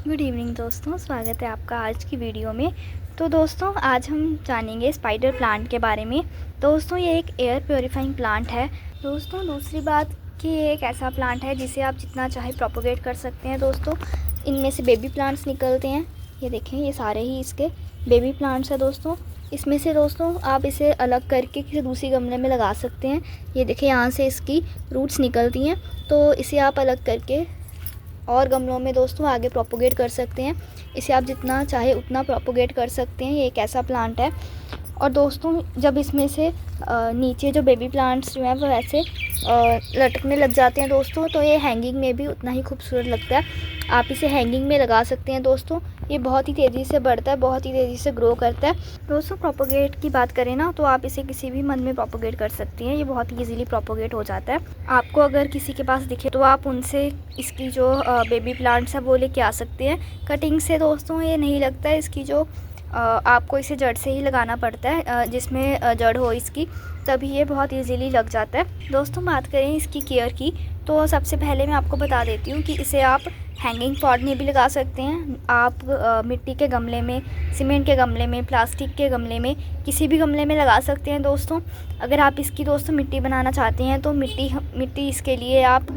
Good evening दोस्तों, स्वागत है आपका आज की वीडियो में। तो दोस्तों आज हम जानेंगे स्पाइडर प्लांट के बारे में। दोस्तों ये एक एयर प्योरीफाइंग प्लांट है। दोस्तों दूसरी बात कि ये एक ऐसा प्लांट है जिसे आप जितना चाहे प्रोपोगेट कर सकते हैं। दोस्तों इनमें से बेबी प्लांट्स निकलते हैं। ये देखें, ये सारे ही इसके बेबी प्लांट्स हैं। दोस्तों इसमें से दोस्तों आप इसे अलग करके किसी दूसरी गमले में लगा सकते हैं। ये देखें, यहाँ से इसकी रूट्स निकलती हैं, तो इसे आप अलग करके और गमलों में दोस्तों आगे प्रोपोगेट कर सकते हैं। इसे आप जितना चाहे उतना प्रोपोगेट कर सकते हैं। ये एक ऐसा प्लांट है। और दोस्तों जब इसमें से नीचे जो बेबी प्लांट्स जो हैं वो ऐसे लटकने लग जाते हैं दोस्तों, तो ये हैंगिंग में भी उतना ही खूबसूरत लगता है। आप इसे हैंगिंग में लगा सकते हैं। दोस्तों ये बहुत ही तेज़ी से बढ़ता है, बहुत ही तेज़ी से ग्रो करता है। दोस्तों प्रोपोगेट की बात करें ना, तो आप इसे किसी भी मंथ में प्रोपोगेट कर सकती हैं। ये बहुत ही ईजिली प्रोपोगेट हो जाता है। आपको अगर किसी के पास दिखे तो आप उनसे इसकी जो बेबी प्लांट्स है वो लेके आ सकते हैं। कटिंग से दोस्तों ये नहीं लगता है। इसकी जो आपको इसे जड़ से ही लगाना पड़ता है, जिसमें जड़ हो इसकी, तभी ये बहुत इजीली लग जाता है। दोस्तों बात करें इसकी केयर की, तो सबसे पहले मैं आपको बता देती हूँ कि इसे आप हैंगिंग पॉट में भी लगा सकते हैं। आप मिट्टी के गमले में, सीमेंट के गमले में, प्लास्टिक के गमले में, किसी भी गमले में लगा सकते हैं। दोस्तों अगर आप इसकी दोस्तों मिट्टी बनाना चाहते हैं तो मिट्टी इसके लिए आप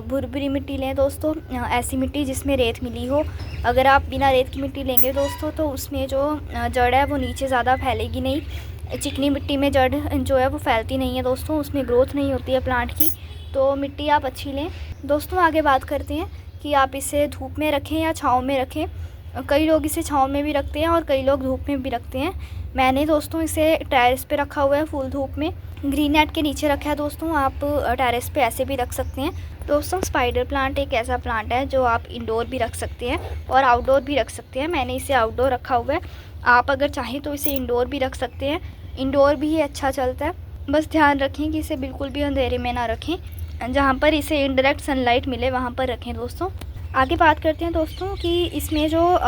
भुरभुरी मिट्टी लें दोस्तों, ऐसी मिट्टी जिसमें रेत मिली हो। अगर आप बिना रेत की मिट्टी लेंगे दोस्तों तो उसमें जो जड़ है वो नीचे ज़्यादा फैलेगी नहीं। चिकनी मिट्टी में जड़ जो है वो फैलती नहीं है दोस्तों, उसमें ग्रोथ नहीं होती है प्लांट की। तो मिट्टी आप अच्छी लें। दोस्तों आगे बात करते हैं कि आप इसे धूप में रखें या छाँव में रखें। कई लोग इसे छाँव में भी रखते हैं और कई लोग धूप में भी रखते हैं। मैंने दोस्तों इसे टेरेस पे रखा हुआ है, फुल धूप में, ग्रीन नेट के नीचे रखा है। दोस्तों आप टेरेस पे ऐसे भी रख सकते हैं। दोस्तों स्पाइडर प्लांट एक ऐसा प्लांट है जो आप इंडोर भी रख सकते हैं और आउटडोर भी रख सकते हैं। मैंने इसे आउटडोर रखा हुआ है। आप अगर चाहें तो इसे इंडोर भी रख सकते हैं। इंडोर भी ये अच्छा चलता है। बस ध्यान रखें कि इसे बिल्कुल भी अंधेरे में ना रखें, जहाँ पर इसे इनडायरेक्ट सनलाइट मिले वहाँ पर रखें। दोस्तों आगे बात करते हैं दोस्तों कि इसमें जो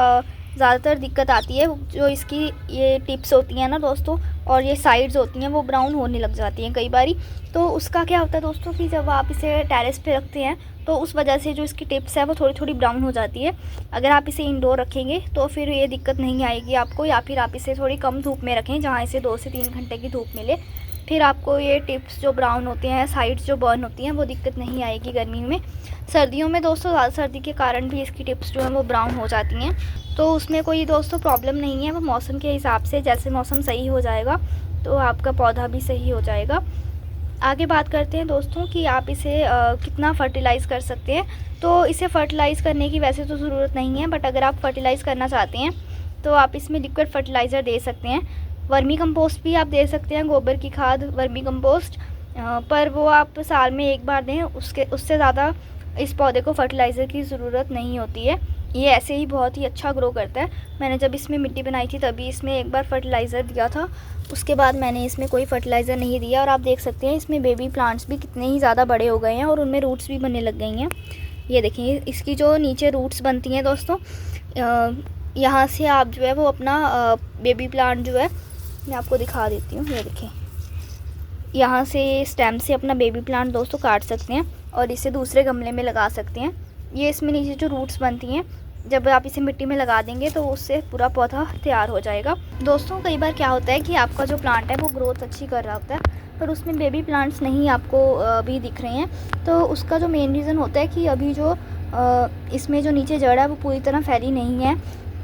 ज़्यादातर दिक्कत आती है, जो इसकी ये टिप्स होती हैं ना दोस्तों, और ये साइड्स होती हैं वो ब्राउन होने लग जाती हैं कई बारी। तो उसका क्या होता है दोस्तों कि जब आप इसे टेरेस पे रखते हैं तो उस वजह से जो इसकी टिप्स है वो थोड़ी थोड़ी ब्राउन हो जाती है। अगर आप इसे इंडोर रखेंगे तो फिर ये दिक्कत नहीं आएगी आपको, या फिर आप इसे थोड़ी कम धूप में रखें जहाँ इसे 2 से 3 घंटे की धूप मिले। फिर आपको ये टिप्स जो ब्राउन होते हैं, साइड्स जो बर्न होती हैं, वो दिक्कत नहीं आएगी गर्मी में। सर्दियों में दोस्तों ज़्यादा सर्दी के कारण भी इसकी टिप्स जो हैं वो ब्राउन हो जाती हैं, तो उसमें कोई दोस्तों प्रॉब्लम नहीं है। वो मौसम के हिसाब से, जैसे मौसम सही हो जाएगा तो आपका पौधा भी सही हो जाएगा। आगे बात करते हैं दोस्तों कि आप इसे कितना फर्टिलाइज़ कर सकते हैं। तो इसे फर्टिलाइज़ करने की वैसे तो ज़रूरत नहीं है, बट अगर आप फर्टिलाइज़ करना चाहते हैं तो आप इसमें लिक्विड फर्टिलाइज़र दे सकते हैं। वर्मी कंपोस्ट भी आप दे सकते हैं, गोबर की खाद, वर्मी कंपोस्ट, पर वो आप साल में एक बार दें। उससे ज़्यादा इस पौधे को फर्टिलाइज़र की ज़रूरत नहीं होती है। ये ऐसे ही बहुत ही अच्छा ग्रो करता है। मैंने जब इसमें मिट्टी बनाई थी तभी इसमें एक बार फर्टिलाइज़र दिया था, उसके बाद मैंने इसमें कोई फर्टिलाइज़र नहीं दिया। और आप देख सकते हैं इसमें बेबी प्लांट्स भी कितने ही ज़्यादा बड़े हो गए हैं और उनमें रूट्स भी बनने लग गई हैं। ये देखिए इसकी जो नीचे रूट्स बनती हैं दोस्तों, यहाँ से आप जो है वो अपना बेबी प्लांट जो है, मैं आपको दिखा देती हूँ। ये देखिए, यहाँ से स्टेम से अपना बेबी प्लांट दोस्तों काट सकते हैं और इसे दूसरे गमले में लगा सकते हैं। ये इसमें नीचे जो रूट्स बनती हैं, जब आप इसे मिट्टी में लगा देंगे तो उससे पूरा पौधा तैयार हो जाएगा। दोस्तों कई बार क्या होता है कि आपका जो प्लांट है वो ग्रोथ अच्छी कर रहा होता है, पर उसमें बेबी प्लांट्स नहीं आपको अभी दिख रहे हैं। तो उसका जो मेन रीज़न होता है कि अभी जो इसमें जो नीचे जड़ है वो पूरी तरह फैली नहीं है,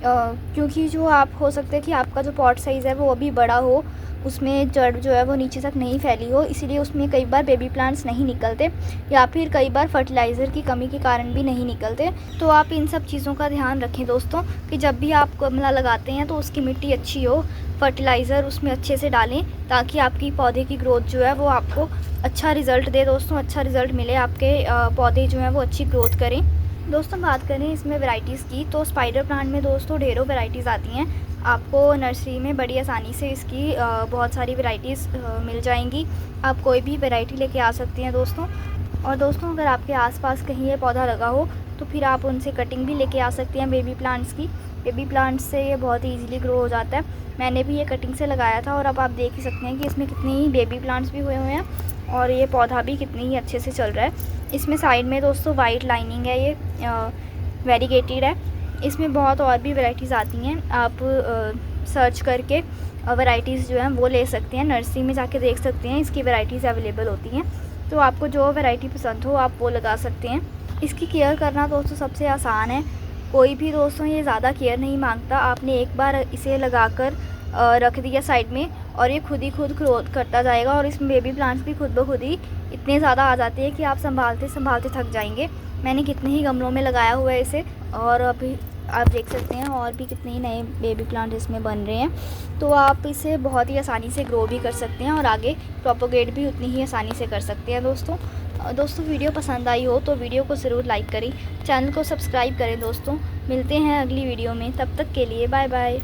क्योंकि जो आप हो सकता है कि आपका जो पॉट साइज़ है वो अभी बड़ा हो, उसमें जड़ जो है वो नीचे तक नहीं फैली हो, इसीलिए उसमें कई बार बेबी प्लांट्स नहीं निकलते, या फिर कई बार फर्टिलाइज़र की कमी के कारण भी नहीं निकलते। तो आप इन सब चीज़ों का ध्यान रखें दोस्तों कि जब भी आप गमला लगाते हैं तो उसकी मिट्टी अच्छी हो, फर्टिलाइज़र उसमें अच्छे से डालें, ताकि आपकी पौधे की ग्रोथ जो है वो आपको अच्छा रिज़ल्ट दे दोस्तों, अच्छा रिज़ल्ट मिले, आपके पौधे जो हैं वो अच्छी ग्रोथ करें। दोस्तों बात करें इसमें वैरायटीज़ की, तो स्पाइडर प्लांट में दोस्तों ढेरों वैरायटीज़ आती हैं। आपको नर्सरी में बड़ी आसानी से इसकी बहुत सारी वैरायटीज़ मिल जाएंगी। आप कोई भी वैरायटी लेके आ सकती हैं दोस्तों। और दोस्तों अगर आपके आसपास कहीं ये पौधा लगा हो तो फिर आप उनसे कटिंग भी लेके आ सकती हैं बेबी प्लांट्स की। बेबी प्लांट्स से ये बहुत ही ईजिली ग्रो हो जाता है। मैंने भी ये कटिंग से लगाया था और अब आप देख ही सकते हैं कि इसमें कितने ही बेबी प्लांट्स भी हुए हुए हैं और ये पौधा भी कितनी ही अच्छे से चल रहा है। इसमें साइड में दोस्तों वाइट लाइनिंग है, ये वेरीगेटेड है। इसमें बहुत और भी वैरायटीज़ आती हैं, आप सर्च करके वैरायटीज़ जो हैं वो ले सकते हैं, नर्सरी में जाके देख सकते हैं, इसकी वैरायटीज़ अवेलेबल होती हैं। तो आपको जो वैरायटी पसंद हो आप वो लगा सकते हैं। इसकी केयर करना दोस्तों सबसे आसान है, कोई भी दोस्तों ये ज़्यादा केयर नहीं मांगता। आपने एक बार इसे लगाकर रख दिया साइड में और ये खुद ग्रोथ करता जाएगा, और इसमें बेबी प्लांट्स भी खुद ब खुद ही इतने ज़्यादा आ जाते हैं कि आप संभालते संभालते थक जाएंगे। मैंने कितने ही गमलों में लगाया हुआ है इसे, और अभी आप देख सकते हैं और भी कितने ही नए बेबी प्लांट इसमें बन रहे हैं। तो आप इसे बहुत ही आसानी से ग्रो भी कर सकते हैं और आगे प्रोपोगेट भी उतनी ही आसानी से कर सकते हैं। दोस्तों वीडियो पसंद आई हो तो वीडियो को ज़रूर लाइक करें, चैनल को सब्सक्राइब करें। दोस्तों मिलते हैं अगली वीडियो में, तब तक के लिए बाय बाय।